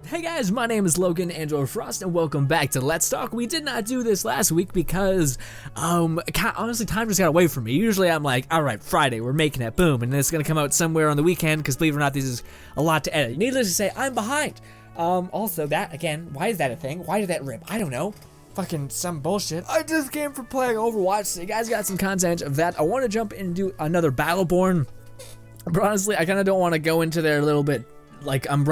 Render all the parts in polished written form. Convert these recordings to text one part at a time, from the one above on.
Hey guys, my name is Logan Angelo Frost, and welcome back to Let's Talk. We did not do this last week because, honestly, time just got away from me. Usually I'm like, alright, Friday, we're making it, boom, and it's gonna come out somewhere on the weekend, because believe it or not, this is a lot to edit. Needless to say, I'm behind. Also, that, again, why is that a thing? Why did that rip? I don't know. Fucking some bullshit. I just came from playing Overwatch, so you guys got some content of that. I want to jump in and do another Battleborn, but honestly, I kind of don't want to go into there a little bit. Like, I'm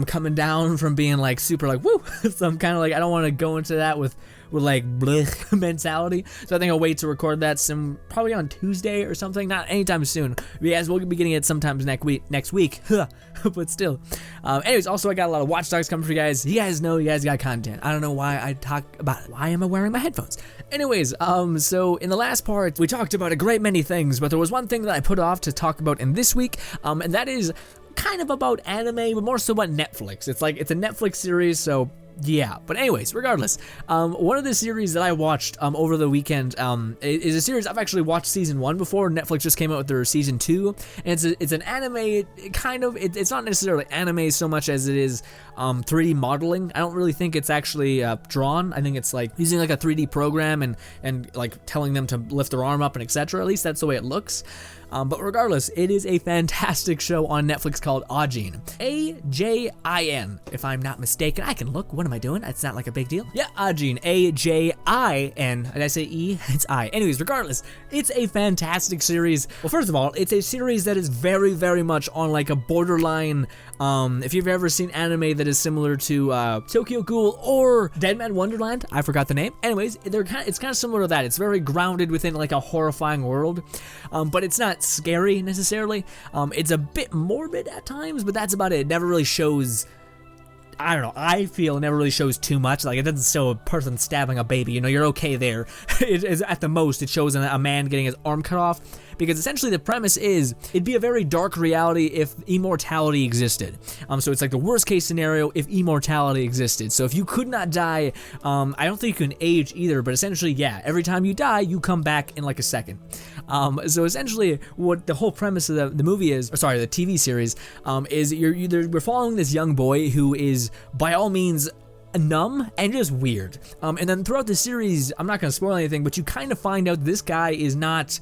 coming down from being like super like woo, so I'm kind of like, I don't want to go into that with like blech mentality, so I think I'll wait to record that probably on Tuesday or something, not anytime soon. You guys will be getting it sometimes next week, but still. Anyways, also I got a lot of Watch Dogs coming for you guys. You guys know you guys got content. I don't know why I talk about it. Why am I wearing my headphones? Anyways, so in the last part we talked about a great many things, but there was one thing that I put off to talk about in this week, and that is kind of about anime, but more so about Netflix. It's a Netflix series, so yeah. But anyways, regardless, one of the series that I watched over the weekend is a series I've actually watched season 1 before. Netflix just came out with their season 2, and it's an anime kind of. It's not necessarily anime so much as it is 3D modeling. I don't really think it's actually drawn. I think it's like using like a 3D program and like telling them to lift their arm up and etc. At least that's the way it looks. But regardless, it is a fantastic show on Netflix called Ajin. A-J-I-N, if I'm not mistaken. I can look. What am I doing? It's not like a big deal. Yeah, Ajin. A-J-I-N. Did I say E? It's I. Anyways, regardless, it's a fantastic series. Well, first of all, it's a series that is very, very much on like a borderline. If you've ever seen anime that is similar to Tokyo Ghoul or Dead Man Wonderland, I forgot the name. Anyways, it's kind of similar to that. It's very grounded within like a horrifying world, but it's not scary necessarily. It's a bit morbid at times, but that's about it. It never really shows. I don't know, I feel it never really shows too much. Like, it doesn't show a person stabbing a baby, you know, you're okay there. It is, at the most, it shows a man getting his arm cut off, because essentially the premise is, it'd be a very dark reality if immortality existed. So it's like the worst case scenario if immortality existed. So if you could not die, I don't think you can age either, but essentially, yeah, every time you die, you come back in like a second. So essentially, what the whole premise of the movie is, or sorry, the TV series, is we're following this young boy who is, by all means, numb and just weird. And then throughout the series, I'm not going to spoil anything, but you kind of find out this guy is not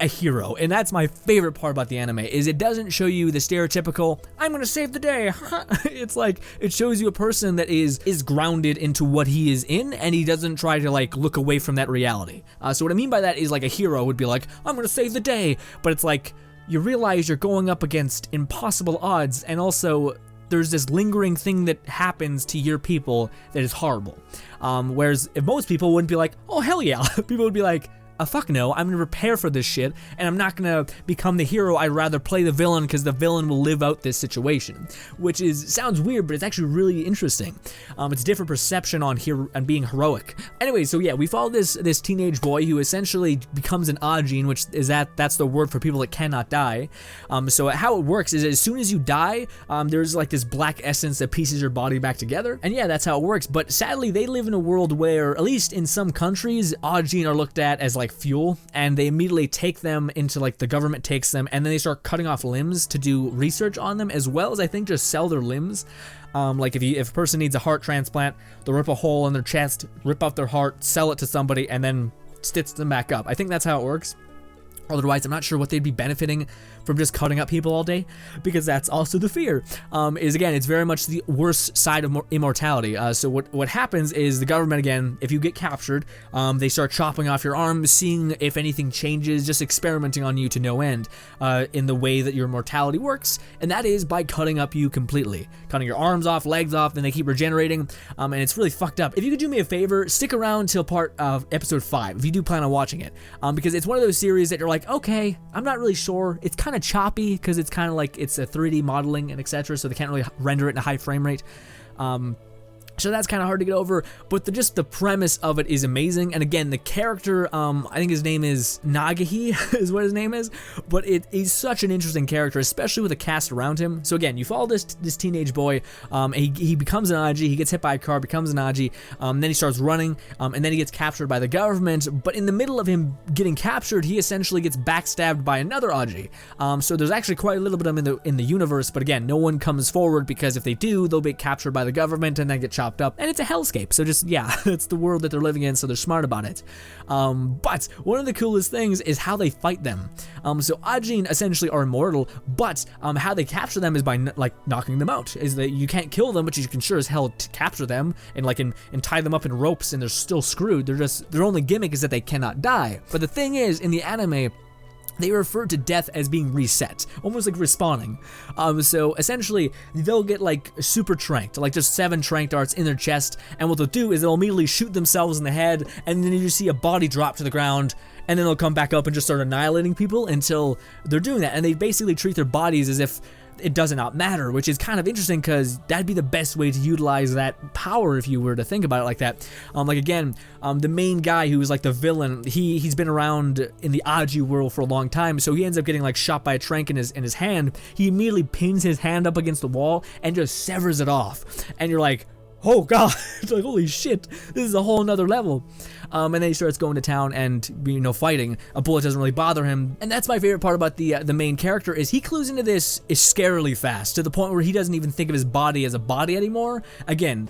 a hero, and that's my favorite part about the anime, is it doesn't show you the stereotypical I'm gonna save the day. It's like, it shows you a person that is grounded into what he is in, and he doesn't try to like look away from that reality. So what I mean by that is, like, a hero would be like, I'm gonna save the day, but it's like, you realize you're going up against impossible odds, and also there's this lingering thing that happens to your people that is horrible. Whereas if most people wouldn't be like, oh hell yeah, people would be like, fuck no, I'm gonna prepare for this shit, and I'm not gonna become the hero. I'd rather play the villain, because the villain will live out this situation, which sounds weird, but it's actually really interesting. It's a different perception on being heroic. Anyway, so yeah, we follow this teenage boy who essentially becomes an Ajin, which is that's the word for people that cannot die. So how it works is, as soon as you die, there's like this black essence that pieces your body back together, and yeah, that's how it works. But sadly, they live in a world where, at least in some countries, Ajin are looked at as like fuel, and they immediately take them into, like, the government takes them, and then they start cutting off limbs to do research on them, as well as, I think, just sell their limbs. Like, if a person needs a heart transplant, they'll rip a hole in their chest, rip out their heart, sell it to somebody, and then stitch them back up. I think that's how it works. Otherwise, I'm not sure what they'd be benefiting from just cutting up people all day, because that's also the fear. Is, again, it's very much the worst side of immortality. So what happens is, the government, again, if you get captured, they start chopping off your arms, seeing if anything changes, just experimenting on you to no end, in the way that your mortality works, and that is by cutting up you completely. Cutting your arms off, legs off, and they keep regenerating, and it's really fucked up. If you could do me a favor, stick around till part of episode 5, if you do plan on watching it, because it's one of those series that you're like, okay, I'm not really sure. It's kind of choppy, because it's kind of like, it's a 3D modeling and etc., so they can't really render it in a high frame rate. So that's kind of hard to get over, but just the premise of it is amazing. And again, the character, I think his name is Nagahi, is what his name is, but it is such an interesting character, especially with the cast around him. So again, you follow this teenage boy, he becomes an Aji, he gets hit by a car, becomes an Aji, then he starts running, and then he gets captured by the government, but in the middle of him getting captured, he essentially gets backstabbed by another Aji. So there's actually quite a little bit of him in the universe, but again, no one comes forward, because if they do, they'll be captured by the government and then get chopped up, and it's a hellscape. So just, yeah, it's the world that they're living in, so they're smart about it. But one of the coolest things is how they fight them. So Ajin essentially are immortal, but how they capture them is by knocking them out. Is that you can't kill them, but you can sure as hell capture them and tie them up in ropes, and they're still screwed. Their only gimmick is that they cannot die. But the thing is, in the anime, they refer to death as being reset, almost like respawning. So essentially, they'll get like super tranked, like just 7 trank darts in their chest, and what they'll do is they'll immediately shoot themselves in the head, and then you see a body drop to the ground, and then they'll come back up and just start annihilating people until they're doing that. And they basically treat their bodies as if it does not matter, which is kind of interesting, because that'd be the best way to utilize that power if you were to think about it like that. Like again, the main guy who is like the villain, he's been around in the Aji world for a long time, so he ends up getting like shot by a trank in his hand. He immediately pins his hand up against the wall and just severs it off, and you're like, oh god, it's like, holy shit, this is a whole nother level. And then he starts going to town and, fighting. A bullet doesn't really bother him. And that's my favorite part about the main character, is he clues into this is scarily fast, to the point where he doesn't even think of his body as a body anymore. Again,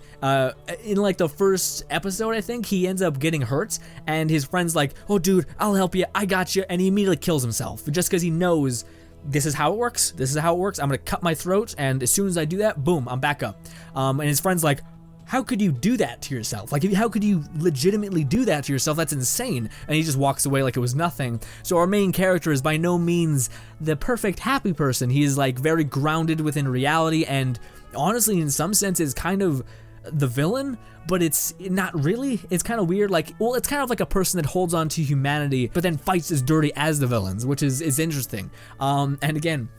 in like the first episode, I think, he ends up getting hurt, and his friend's like, oh dude, I'll help you, I got you, and he immediately kills himself, just because he knows this is how it works. This is how it works. I'm gonna cut my throat, and as soon as I do that, boom, I'm back up. And his friend's like, how could you do that to yourself? Like, how could you legitimately do that to yourself? That's insane. And he just walks away like it was nothing. So our main character is by no means the perfect happy person. He is like very grounded within reality, and honestly, in some senses, kind of the villain, but it's not really. It's kind of weird. Like, well, it's kind of like a person that holds on to humanity, but then fights as dirty as the villains, which is interesting. And again,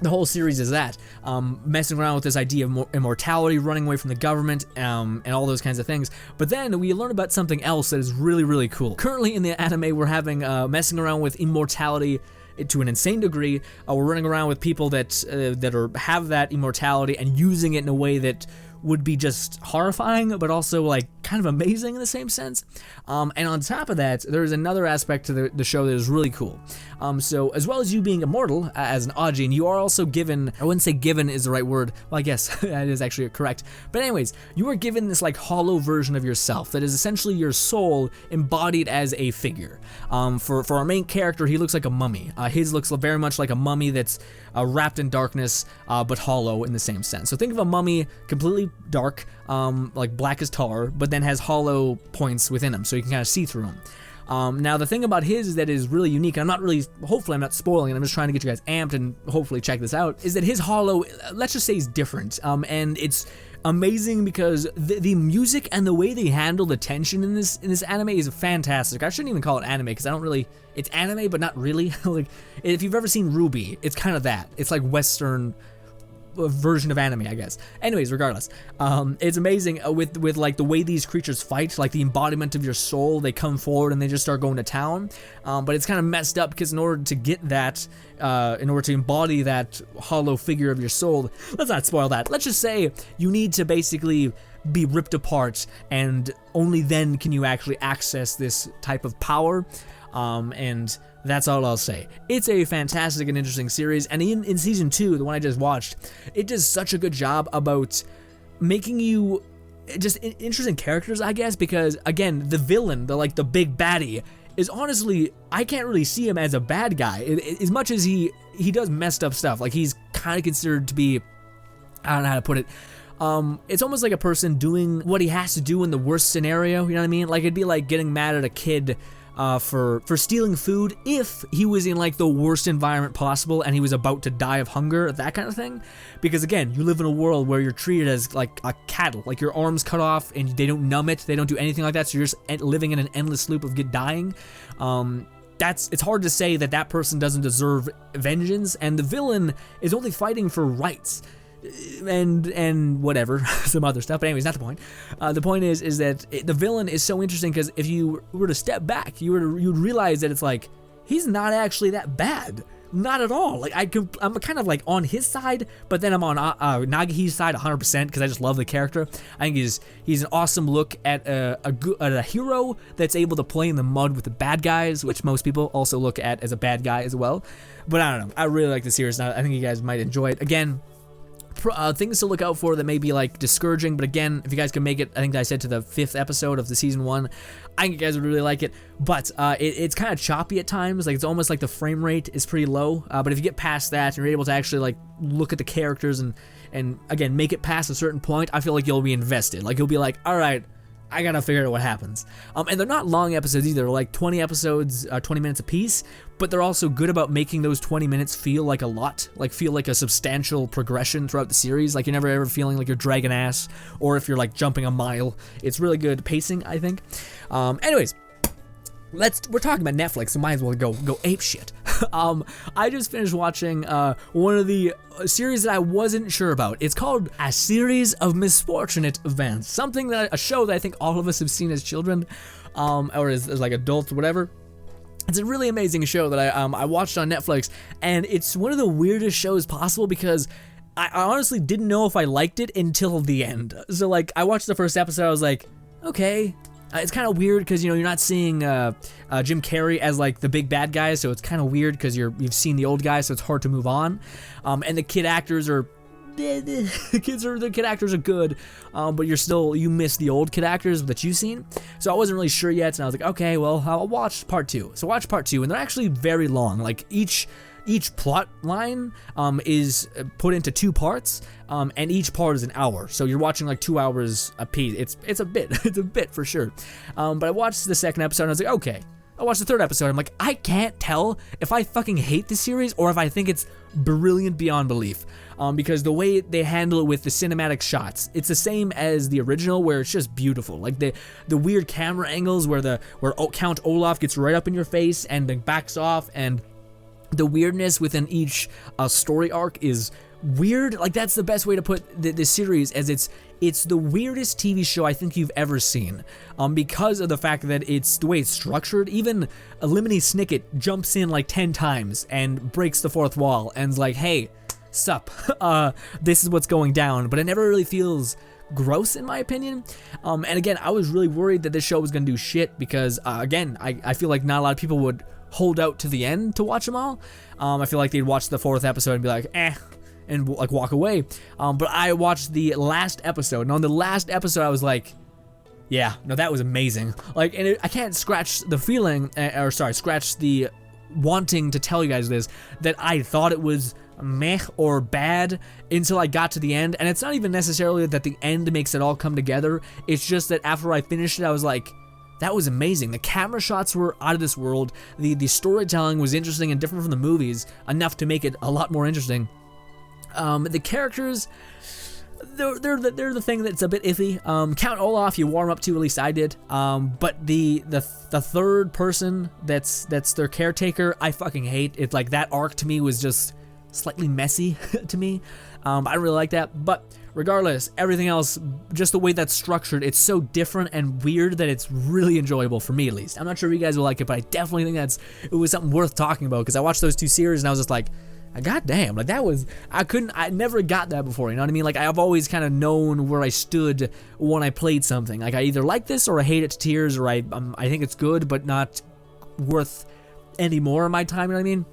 the whole series is that, messing around with this idea of immortality, running away from the government, and all those kinds of things. But then we learn about something else that is really, really cool. Currently in the anime, we're having messing around with immortality to an insane degree. We're running around with people that have that immortality and using it in a way that would be just horrifying, but also like kind of amazing in the same sense. And on top of that, there's another aspect to the show that is really cool. So as well as you being immortal as an Ajin, you are also given, I wouldn't say given is the right word, well I guess that is actually correct, but anyways, you are given this like hollow version of yourself that is essentially your soul embodied as a figure. For our main character, he looks like a mummy. His looks very much like a mummy that's wrapped in darkness, but hollow in the same sense. So think of a mummy completely dark, like black as tar, but then has hollow points within him, so you can kind of see through him. Now the thing about his is that is really unique, and I'm not really, hopefully I'm not spoiling it, I'm just trying to get you guys amped and hopefully check this out, is that his hollow, let's just say, is different, and it's amazing because the music and the way they handle the tension in this anime is fantastic. I shouldn't even call it anime, because I don't really, it's anime but not really. Like, if you've ever seen RWBY, it's kind of that. It's like Western version of anime, I guess. Anyways, regardless, it's amazing with like the way these creatures fight, like the embodiment of your soul. They come forward and they just start going to town, but it's kind of messed up because in order to get that, in order to embody that hollow figure of your soul, let's not spoil that, let's just say you need to basically be ripped apart, and only then can you actually access this type of power. And that's all I'll say. It's a fantastic and interesting series, and in season 2, the one I just watched, it does such a good job about making you just interesting characters, I guess, because again, the villain, the big baddie, is honestly, I can't really see him as a bad guy, as much as he does messed up stuff. Like, he's kind of considered to be, I don't know how to put it, it's almost like a person doing what he has to do in the worst scenario, you know what I mean? Like, it'd be like getting mad at a kid for stealing food if he was in like the worst environment possible and he was about to die of hunger, that kind of thing. Because again, you live in a world where you're treated as like a cattle, like your arms cut off and they don't numb it, they don't do anything like that, so you're just living in an endless loop of dying. It's hard to say that person doesn't deserve vengeance, and the villain is only fighting for rights. and whatever, some other stuff. But anyways, not the point. The point is that the villain is so interesting because if you were to step back, you'd realize that it's like he's not actually that bad. Not at all. Like I'm kind of like on his side, but then I'm on Nagahi's side 100% because I just love the character. I think he's an awesome look at a hero that's able to play in the mud with the bad guys, which most people also look at as a bad guy as well. But I don't know. I really like the series. I think you guys might enjoy it. Again, things to look out for that may be like discouraging, but again, if you guys can make it, I think I said to the 5th episode of the season 1, I think you guys would really like it. But it's kind of choppy at times, like it's almost like the frame rate is pretty low. But if you get past that and you're able to actually like look at the characters and again make it past a certain point, I feel like you'll be invested. Like you'll be like, all right, I gotta figure out what happens. And they're not long episodes either. They're like 20 episodes, 20 minutes a piece, but they're also good about making those 20 minutes feel like a lot, like feel like a substantial progression throughout the series. Like you're never ever feeling like you're dragging ass, or if you're like jumping a mile. It's really good pacing, I think. Anyways, we're talking about Netflix, so might as well go ape shit. I just finished watching one of the series that I wasn't sure about. It's called A Series of Misfortunate Events, a show that I think all of us have seen as children, or as like adults, or whatever. It's a really amazing show that I watched on Netflix, and it's one of the weirdest shows possible because I honestly didn't know if I liked it until the end. So like I watched the first episode, I was like, okay. It's kind of weird because, you're not seeing Jim Carrey as, like, the big bad guy, so it's kind of weird because you've seen the old guy, so it's hard to move on. And the kid actors are... the kid actors are good, but you miss the old kid actors that you've seen. So I wasn't really sure yet, and I was like, okay, well, I'll watch part 2. So watch part 2, and they're actually very long. Like, each plot line is put into 2 parts, and each part is an hour. So you're watching like 2 hours a piece. It's a bit. It's a bit for sure. But I watched the 2nd episode and I was like, okay. I watched the 3rd episode. I'm like, I can't tell if I fucking hate this series or if I think it's brilliant beyond belief. Because the way they handle it with the cinematic shots, it's the same as the original, where it's just beautiful. Like the weird camera angles where Count Olaf gets right up in your face and then backs off, and the weirdness within each story arc is weird. Like that's the best way to put this series, as it's the weirdest TV show I think you've ever seen, because of the fact that it's the way it's structured. Even Lemony Snicket jumps in like 10 times and breaks the 4th wall and's like, hey, sup, this is what's going down, but it never really feels gross in my opinion. And again, I was really worried that this show was gonna do shit because again, I feel like not a lot of people would hold out to the end to watch them all. I feel like they'd watch the 4th episode and be like, and like walk away. But I watched the last episode, and on the last episode I was like, yeah, no, that was amazing. Like, and I can't scratch the feeling, scratch the wanting to tell you guys this, that I thought it was meh or bad until I got to the end. And it's not even necessarily that the end makes it all come together. It's just that after I finished it, I was like, that was amazing. The camera shots were out of this world. The storytelling was interesting and different from the movies, enough to make it a lot more interesting. The characters, they're the thing that's a bit iffy. Count Olaf, you warm up to, at least I did. But the 3rd person that's their caretaker, I fucking hate. It's like that arc to me was just slightly messy to me. I don't really like that, but regardless, everything else, just the way that's structured, it's so different and weird that it's really enjoyable, for me at least. I'm not sure if you guys will like it, but I definitely think it was something worth talking about, because I watched those 2 series and I was just like, god damn, like that was, I never got that before, you know what I mean? Like I've always kind of known where I stood when I played something. Like I either like this or I hate it to tears, or I think it's good but not worth any more of my time, you know what I mean?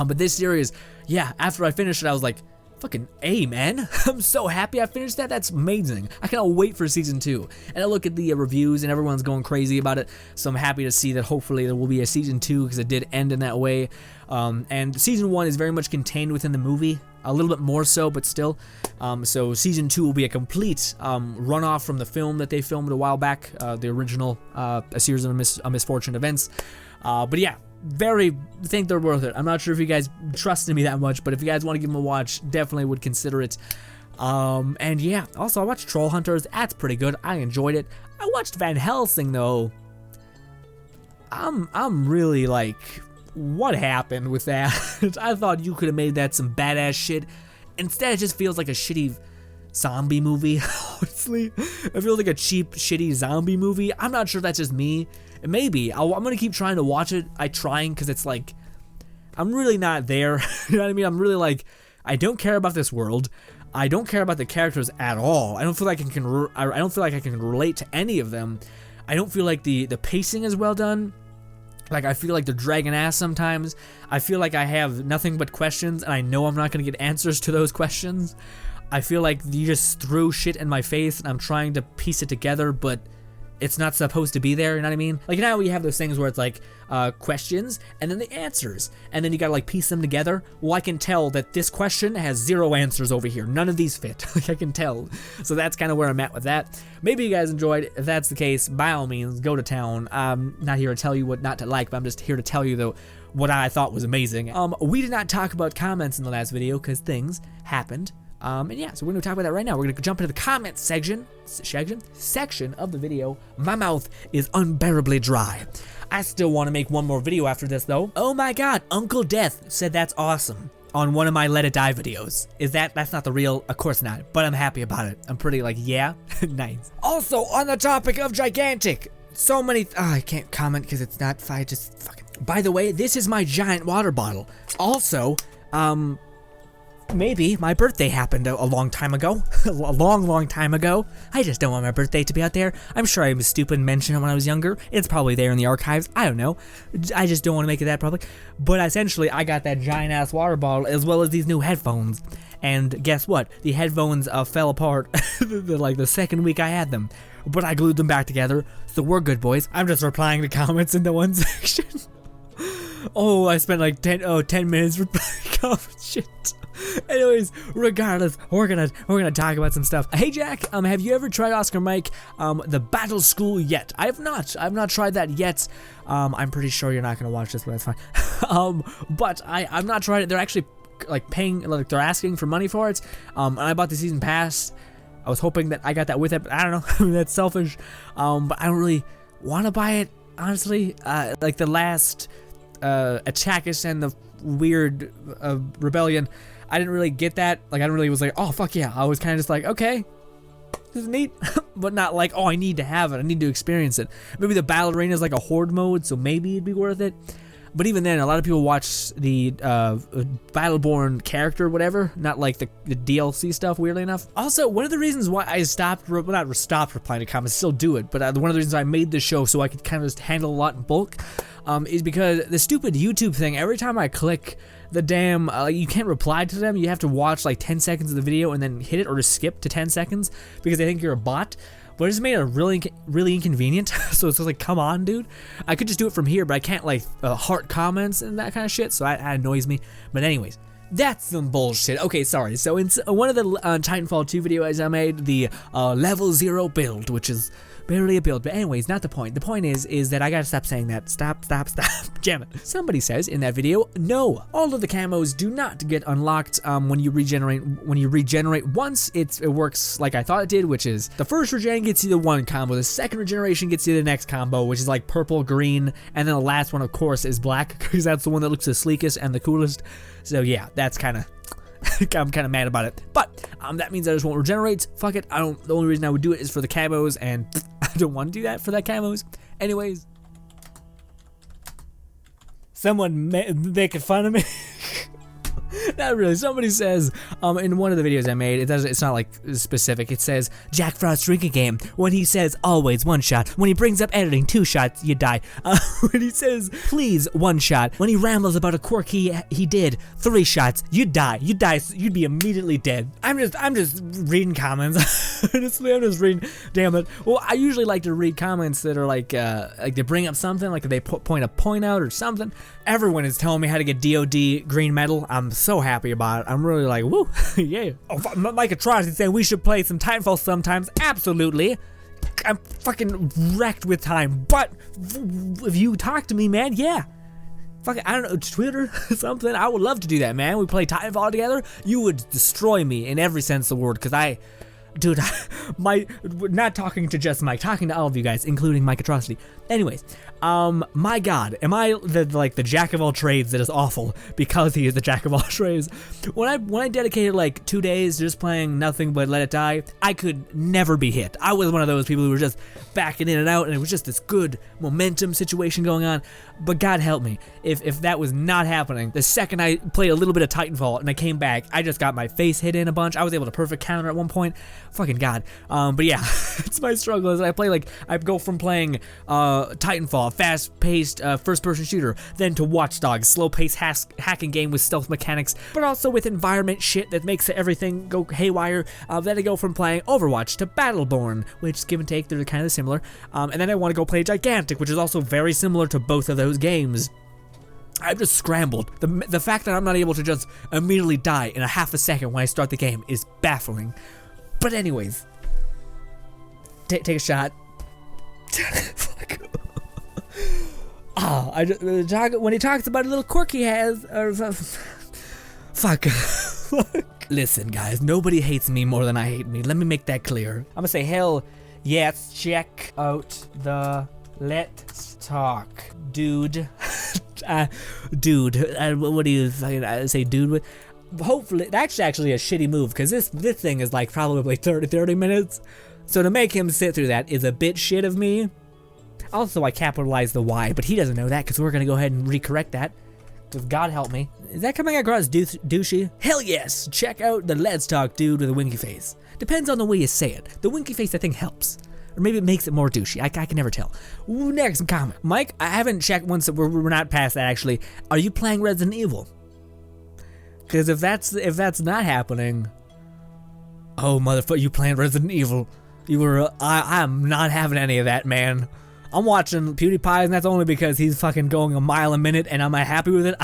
But this series, yeah, after I finished it, I was like, fucking A, man. I'm so happy I finished that. That's amazing. I cannot wait for season 2. And I look at the reviews and everyone's going crazy about it, so I'm happy to see that hopefully there will be a season 2, because it did end in that way. And season 1 is very much contained within the movie, a little bit more so, but still. So season 2 will be a complete runoff from the film that they filmed a while back, the original A Series of Misfortunate Events. But yeah, think they're worth it. I'm not sure if you guys trusted me that much, but if you guys want to give them a watch, definitely would consider it. And yeah, also I watched Troll Hunters. That's pretty good. I enjoyed it. I watched Van Helsing though. I'm really like, what happened with that? I thought you could have made that some badass shit. Instead, it just feels like a shitty zombie movie. Honestly, it feels like a cheap, shitty zombie movie. I'm not sure if that's just me. Maybe. I'm gonna keep trying to watch it. because it's like, I'm really not there. You know what I mean? I'm really like, I don't care about this world. I don't care about the characters at all. I don't feel like I can relate to any of them. I don't feel like the pacing is well done. Like, I feel like they're dragging ass sometimes. I feel like I have nothing but questions, and I know I'm not going to get answers to those questions. I feel like you just threw shit in my face, and I'm trying to piece it together, but it's not supposed to be there, you know what I mean? Like, now we have those things where it's like, questions, and then the answers, and then you gotta like piece them together. Well, I can tell that this question has 0 answers over here. None of these fit. Like, I can tell. So that's kind of where I'm at with that. Maybe you guys enjoyed. If that's the case, by all means, go to town. I'm not here to tell you what not to like, but I'm just here to tell you, though, what I thought was amazing. We did not talk about comments in the last video, because things happened. And yeah, so we're gonna talk about that right now. We're gonna jump into the comment section of the video. My mouth is unbearably dry. I still want to make one more video after this, though. Oh my god, Uncle Death said that's awesome on one of my Let It Die videos. That's not the real? Of course not, but I'm happy about it. I'm pretty like, yeah, nice. Also, on the topic of gigantic, so many, I can't comment because it's not, just fucking. By the way, this is my giant water bottle. Also, maybe my birthday happened a long time ago. A long time ago. I just don't want my birthday to be out there. I'm sure I was stupid and mentioned it when I was younger. It's probably there in the archives. I don't know. I just don't want to make it that public. But essentially, I got that giant ass water bottle as well as these new headphones. And guess what? The headphones fell apart like the second week I had them. But I glued them back together, so we're good, boys. I'm just replying to comments in the one section. Oh, I spent like 10 minutes replying to comments. Shit. Anyways, regardless, we're gonna talk about some stuff. Hey Jack, have you ever tried Oscar Mike the Battle School yet? I've not tried that yet. I'm pretty sure you're not gonna watch this, but that's fine. But I've not tried it. They're actually like paying, like they're asking for money for it. And I bought the season pass. I was hoping that I got that with it, but I don't know. I mean, that's selfish. But I don't really want to buy it, honestly. Like the last Attackus and the weird rebellion, I didn't really get that. Like, I didn't really was like, oh fuck yeah. I was kind of just like, okay, this is neat, but not like, oh, I need to have it. I need to experience it. Maybe the battle arena is like a horde mode, so maybe it'd be worth it. But even then, a lot of people watch the Battleborn character, whatever, not like the DLC stuff, weirdly enough. Also, one of the reasons why I stopped replying to comments, still do it, but one of the reasons I made this show so I could kind of just handle a lot in bulk, is because the stupid YouTube thing, every time I click the damn, you can't reply to them, you have to watch like 10 seconds of the video and then hit it or just skip to 10 seconds because they think you're a bot. But it just made it really inconvenient. So it's just like, come on, dude. I could just do it from here, but I can't like heart comments and that kind of shit. So that annoys me. But anyways, that's some bullshit. Okay, sorry. So in one of the Titanfall 2 videos I made, the level 0 build, which is barely a build, but anyways, not the point. The point is that I gotta stop saying that. Stop. Damn it. Somebody says in that video, no, all of the camos do not get unlocked when you regenerate. When you regenerate once, it works like I thought it did, which is the first regen gets you the one combo, the second regeneration gets you the next combo, which is like purple, green, and then the last one, of course, is black, because that's the one that looks the sleekest and the coolest. So yeah, that's kind of I'm kind of mad about it, but that means I just won't regenerate. Fuck it. The only reason I would do it is for the camos, and I don't want to do that for that camos. Anyways, someone making fun of me. Not really. Somebody says in one of the videos I made, it's not like specific. It says Jack Frost drinking game. When he says always one shot. When he brings up editing 2 shots, you die. When he says please 1 shot. When he rambles about a quirk he did 3 shots, you'd die. You'd die. You'd be immediately dead. I'm just reading comments. Honestly, I'm just reading. Damn it. Well, I usually like to read comments that are like they bring up something, like they point a point out or something. Everyone is telling me how to get DOD green medal. I'm so happy about it. I'm really like, woo, yeah. Oh, Mike Atrocity saying we should play some Titanfall sometimes. Absolutely. I'm fucking wrecked with time. But if you talk to me, man, yeah. Fucking, I don't know, Twitter, something. I would love to do that, man. We play Titanfall together. You would destroy me in every sense of the word, because dude, not talking to just Mike, talking to all of you guys, including Mike Atrocity. Anyways, my God, am I the jack of all trades that is awful because he is the jack of all trades? When I dedicated like 2 days just playing nothing but Let It Die, I could never be hit. I was one of those people who were just backing in and out, and it was just this good momentum situation going on. But God help me, if that was not happening, the second I played a little bit of Titanfall and I came back, I just got my face hit in a bunch. I was able to perfect counter at one point. Fucking God. But yeah, it's my struggle is I go from playing Titanfall, fast-paced first-person shooter, then to Watch Dogs, slow-paced hacking game with stealth mechanics, but also with environment shit that makes everything go haywire. Then I go from playing Overwatch to Battleborn, which give and take, they're kind of similar. And then I want to go play Gigantic, which is also very similar to both of those games. I've just scrambled. The fact that I'm not able to just immediately die in a half a second when I start the game is baffling. But anyways, take a shot. Fuck. When he talks about a little quirk he has, fuck. Listen, guys, nobody hates me more than I hate me. Let me make that clear. I'm gonna say, hell yes, check out the Let's Talk, dude. What do you say, dude? With hopefully, that's actually a shitty move because this thing is like probably 30 minutes. So to make him sit through that is a bit shit of me. Also, I capitalized the Y, but he doesn't know that because we're gonna go ahead and recorrect that. Because God help me. Is that coming across douchey? Hell yes! Check out the Let's Talk dude with a winky face. Depends on the way you say it. The winky face I think helps. Or maybe it makes it more douchey. I can never tell. Next comment. Mike, I haven't checked once. We're not past that actually. Are you playing Resident Evil? Because if that's not happening, oh motherfucker, you playing Resident Evil? You were. I am not having any of that, man. I'm watching PewDiePie, and that's only because he's fucking going a mile a minute, and am I happy with it?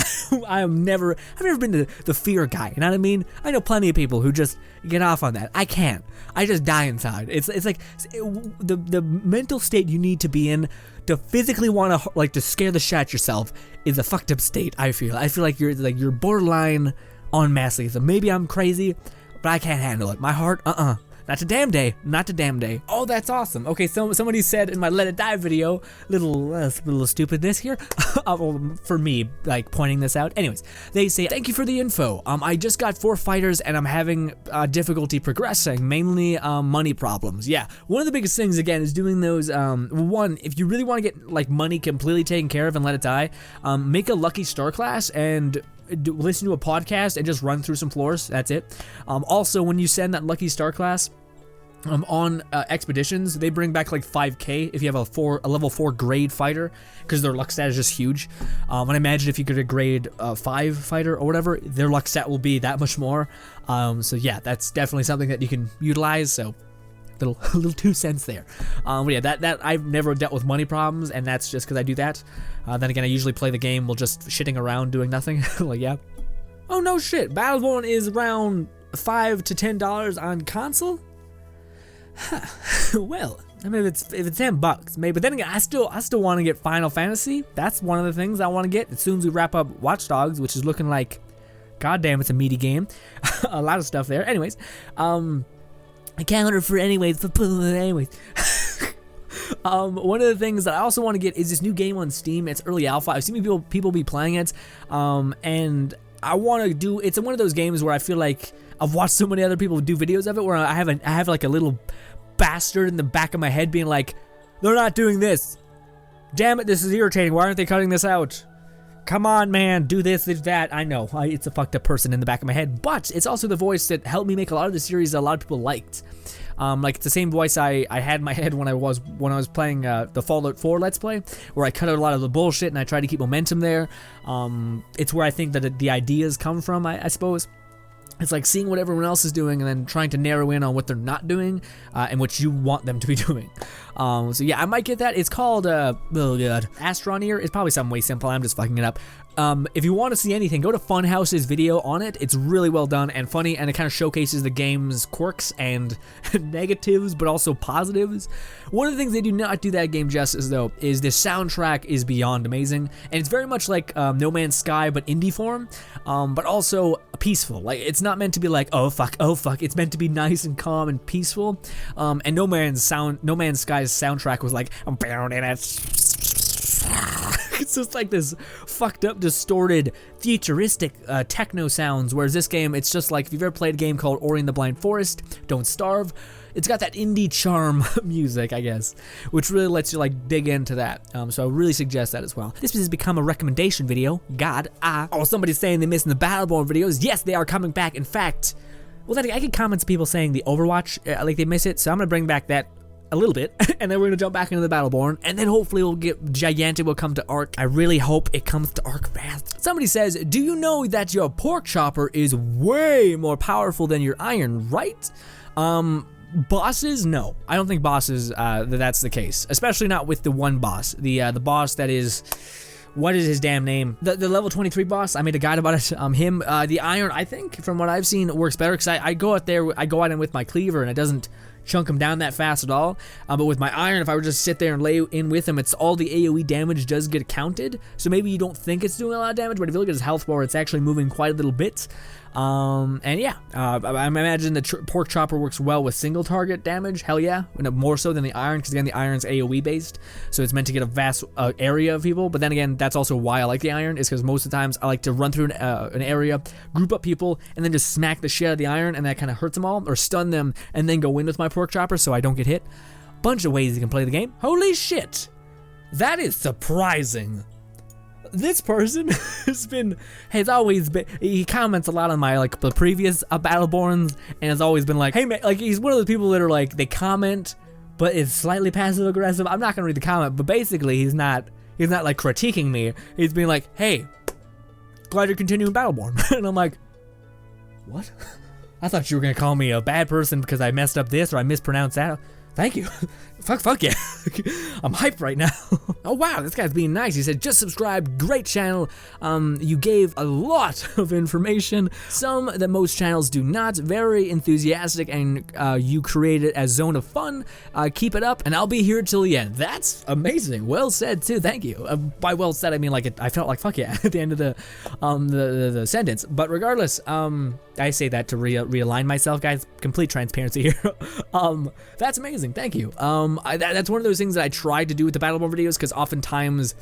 I've never been the fear guy, you know what I mean? I know plenty of people who just get off on that. I can't. I just die inside. It's like the mental state you need to be in to physically want to to scare the shit out of yourself is a fucked up state. I feel like you're borderline on masochism. Maybe I'm crazy, but I can't handle it. My heart, Not to damn day. Not to damn day. Oh, that's awesome. Okay, so somebody said in my Let It Die video, little stupidness here, for me, like pointing this out. Anyways, they say, thank you for the info. I just got 4 fighters and I'm having difficulty progressing, mainly money problems. Yeah, one of the biggest things again is doing those. One, if you really want to get like money completely taken care of and let it die, make a Lucky Star class and listen to a podcast and just run through some floors. That's it. Also, when you send that Lucky Star class on expeditions, they bring back like 5k if you have a level 4 grade fighter, because their luck stat is just huge. And I imagine if you get a grade 5 fighter or whatever, their luck stat will be that much more. So yeah, that's definitely something that you can utilize. So little 2 cents there. But yeah, that I've never dealt with money problems, and that's just because I do that. Then again, I usually play the game while just shitting around doing nothing. Like, yeah. Oh no shit, Battleborn is around $5 to $10 on console. Huh. Well, I mean, if it's $10, maybe. But then again, I still want to get Final Fantasy. That's one of the things I want to get as soon as we wrap up Watch Dogs, which is looking like, goddamn, it's a meaty game. A lot of stuff there. Anyways, I can't order for anyways. One of the things that I also want to get is this new game on Steam. It's early alpha. I've seen people be playing it, and I want to do. It's one of those games where I feel like I've watched so many other people do videos of it, where I have like a little bastard in the back of my head being like, they're not doing this. Damn it, this is irritating. Why aren't they cutting this out? Come on, man, do this, do that. I know, it's a fucked up person in the back of my head, but it's also the voice that helped me make a lot of the series that a lot of people liked. Like it's the same voice I had in my head when I was playing the Fallout 4 Let's Play, where I cut out a lot of the bullshit and I tried to keep momentum there. It's where I think that the ideas come from, I suppose. It's like seeing what everyone else is doing and then trying to narrow in on what they're not doing and what you want them to be doing. So yeah, I might get that. It's called, oh god, Astroneer. It's probably something way simple. I'm just fucking it up. If you want to see anything, go to Funhouse's video on it. It's really well done and funny, and it kind of showcases the game's quirks and negatives, but also positives. One of the things they do not do that game justice, though, is the soundtrack is beyond amazing, and it's very much like No Man's Sky, but indie form, but also peaceful. Like, it's not meant to be like, oh fuck. It's meant to be nice and calm and peaceful. And No Man's Sky's soundtrack was like, it's just like this fucked up, distorted, futuristic techno sounds, whereas this game, it's just like, if you've ever played a game called Ori and the Blind Forest, Don't Starve, it's got that indie charm music, I guess, which really lets you like dig into that. So I really suggest that as well. This has become a recommendation video. Oh, somebody's saying they're missing the Battleborn videos. Yes, they are coming back. In fact, well, I get comments of people saying the Overwatch, like they miss it, so I'm gonna bring back that a little bit, and then we're gonna jump back into the Battleborn, and then hopefully we'll get Gigantic will come to Ark. I really hope it comes to Ark fast. Somebody says, do you know that your pork chopper is way more powerful than your iron, right? Bosses? No, I don't think bosses, that's the case, especially not with the one boss, the boss that is, what is his damn name? The level 23 boss, I made a guide about it. The iron, I think, from what I've seen, works better, because I go out in with my cleaver, and it doesn't chunk him down that fast at all. But with my iron, if I were just sit there and lay in with him, it's all the AoE damage does get counted. So maybe you don't think it's doing a lot of damage, but if you look at his health bar, it's actually moving quite a little bit. And yeah, I imagine the pork chopper works well with single target damage. Hell yeah, more so than the iron, because again, the iron's AoE based, so it's meant to get a vast area of people. But then again, that's also why I like the iron, is because most of the times I like to run through an area, group up people, and then just smack the shit out of the iron, and that kind of hurts them all, or stun them, and then go in with my pork chopper so I don't get hit. Bunch of ways you can play the game. Holy shit, that is surprising. This person has always been, he comments a lot on my, like, the previous Battleborns, and has always been like, hey man, like, he's one of those people that are like, they comment, but it's slightly passive aggressive. I'm not gonna read the comment, but basically he's not like critiquing me. He's being like, hey, glad you're continuing Battleborn. And I'm like, what? I thought you were gonna call me a bad person because I messed up this or I mispronounced that. Thank you. Fuck yeah. I'm hyped right now. Oh wow, this guy's being nice. He said, just subscribe, great channel. You gave a lot of information, some that most channels do not. Very enthusiastic, and you created a zone of fun. Keep it up, and I'll be here till the end. That's amazing. Well said too, thank you. By well said, I mean like I felt like fuck yeah at the end of the sentence. But regardless, I say that to realign myself, guys. Complete transparency here. That's amazing. Thank you. That's one of those things that I tried to do with the Battleborn videos, because oftentimes,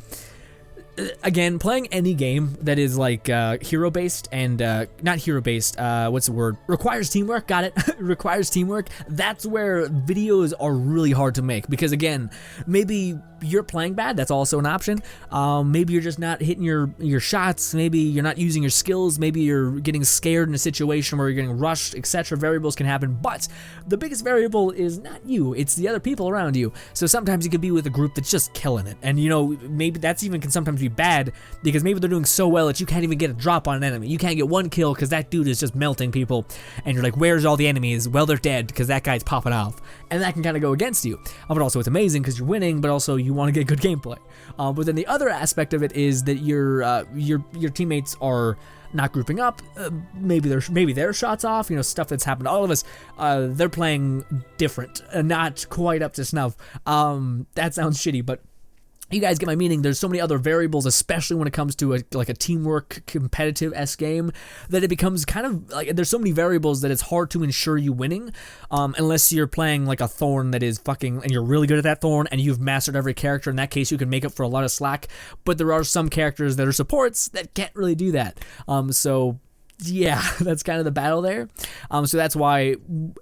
again, playing any game that is like hero-based and not hero-based, what's the word? Requires teamwork. Got it. Requires teamwork. That's where videos are really hard to make, because again, maybe you're playing bad. That's also an option. Maybe you're just not hitting your shots. Maybe you're not using your skills. Maybe you're getting scared in a situation where you're getting rushed, etc. Variables can happen, but the biggest variable is not you. It's the other people around you. So sometimes you could be with a group that's just killing it, and you know, maybe that's even can sometimes be bad, because maybe they're doing so well that you can't even get a drop on an enemy. You can't get one kill because that dude is just melting people, and you're like, where's all the enemies? Well, they're dead because that guy's popping off, and that can kind of go against you. But also it's amazing because you're winning, but also you want to get good gameplay. But then the other aspect of it is that your teammates are not grouping up. Maybe their shots off. You know, stuff that's happened to all of us. They're playing different, not quite up to snuff. That sounds shitty, but you guys get my meaning. There's so many other variables, especially when it comes to a teamwork competitive-esque game, that it becomes kind of like, there's so many variables that it's hard to ensure you winning, unless you're playing like a Thorn that is fucking, and you're really good at that Thorn, and you've mastered every character. In that case, you can make up for a lot of slack, but there are some characters that are supports that can't really do that. So yeah, that's kind of the battle there. So that's why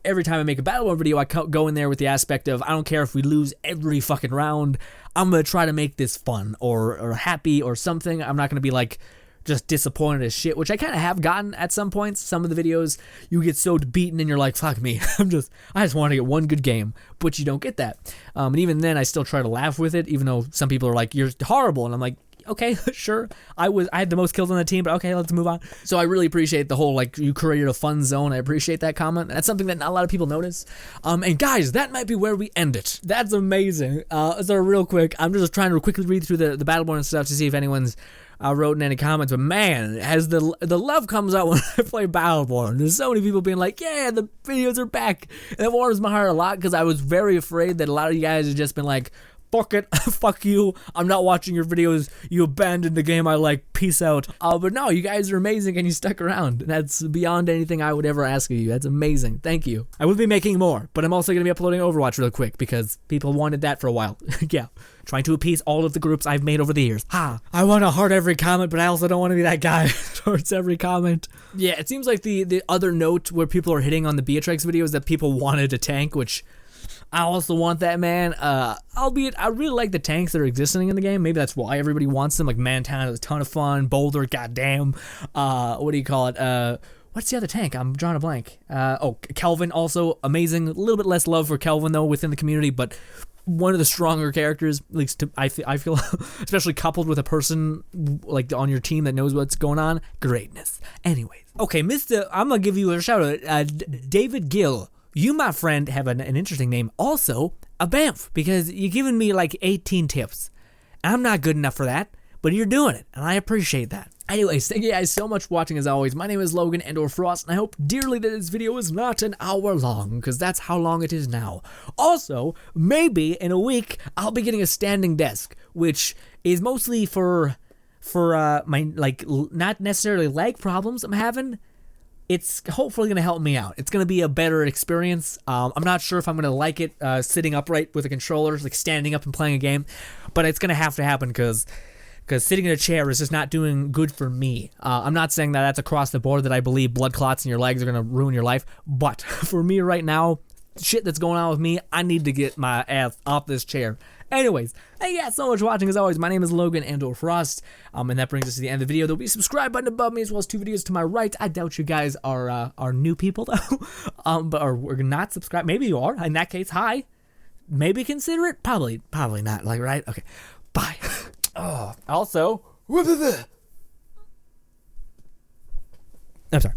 every time I make a Battleborn video, I go in there with the aspect of, I don't care if we lose every fucking round, I'm going to try to make this fun or happy or something. I'm not going to be like just disappointed as shit, which I kind of have gotten at some points. Some of the videos, you get so beaten and you're like, fuck me, I just want to get one good game, but you don't get that. And even then, I still try to laugh with it, even though some people are like, you're horrible, and I'm like, okay, sure. I had the most kills on the team, but okay, let's move on. So I really appreciate the whole, like, you created a fun zone. I appreciate that comment. That's something that not a lot of people notice. And guys, that might be where we end it. That's amazing. So real quick, I'm just trying to quickly read through the Battleborn stuff to see if anyone's wrote in any comments, but man, as the love comes out when I play Battleborn, there's so many people being like, yeah, the videos are back, and that warms my heart a lot, because I was very afraid that a lot of you guys have just been like, fuck it, fuck you, I'm not watching your videos, you abandoned the game I like, peace out. But no, you guys are amazing and you stuck around. That's beyond anything I would ever ask of you. That's amazing. Thank you. I will be making more, but I'm also going to be uploading Overwatch real quick because people wanted that for a while. Yeah, trying to appease all of the groups I've made over the years. I want to heart every comment, but I also don't want to be that guy towards every comment. Yeah, it seems like the other note where people are hitting on the Beatrix video is that people wanted a tank, which I also want that, man. Albeit, I really like the tanks that are existing in the game. Maybe that's why everybody wants them. Like, Montana is a ton of fun. Boulder, goddamn. What do you call it? What's the other tank? I'm drawing a blank. Kelvin, also amazing. A little bit less love for Kelvin, though, within the community, but one of the stronger characters, at least I feel, especially coupled with a person, like, on your team that knows what's going on. Greatness. Anyways. Okay, I'm going to give you a shout out. David Gill. You, my friend, have an interesting name. Also, a BAMF, because you're giving me like 18 tips. I'm not good enough for that, but you're doing it, and I appreciate that. Anyways, thank you guys so much for watching as always. My name is Logan &Frost, and I hope dearly that this video is not an hour long, because that's how long it is now. Also, maybe in a week, I'll be getting a standing desk, which is mostly for my, like, not necessarily leg problems I'm having. It's hopefully going to help me out. It's going to be a better experience. I'm not sure if I'm going to like it sitting upright with a controller, like standing up and playing a game, but it's going to have to happen because sitting in a chair is just not doing good for me. I'm not saying that that's across the board that I believe blood clots in your legs are going to ruin your life, but for me right now, shit that's going on with me, I need to get my ass off this chair. Anyways, thank you guys so much for watching as always. My name is Logan &Frost, and that brings us to the end of the video. There'll be a subscribe button above me as well as 2 videos to my right. I doubt you guys are new people though, but or we're not subscribed. Maybe you are. In that case, hi. Maybe consider it. Probably not. Like, right? Okay. Bye. Also, I'm sorry.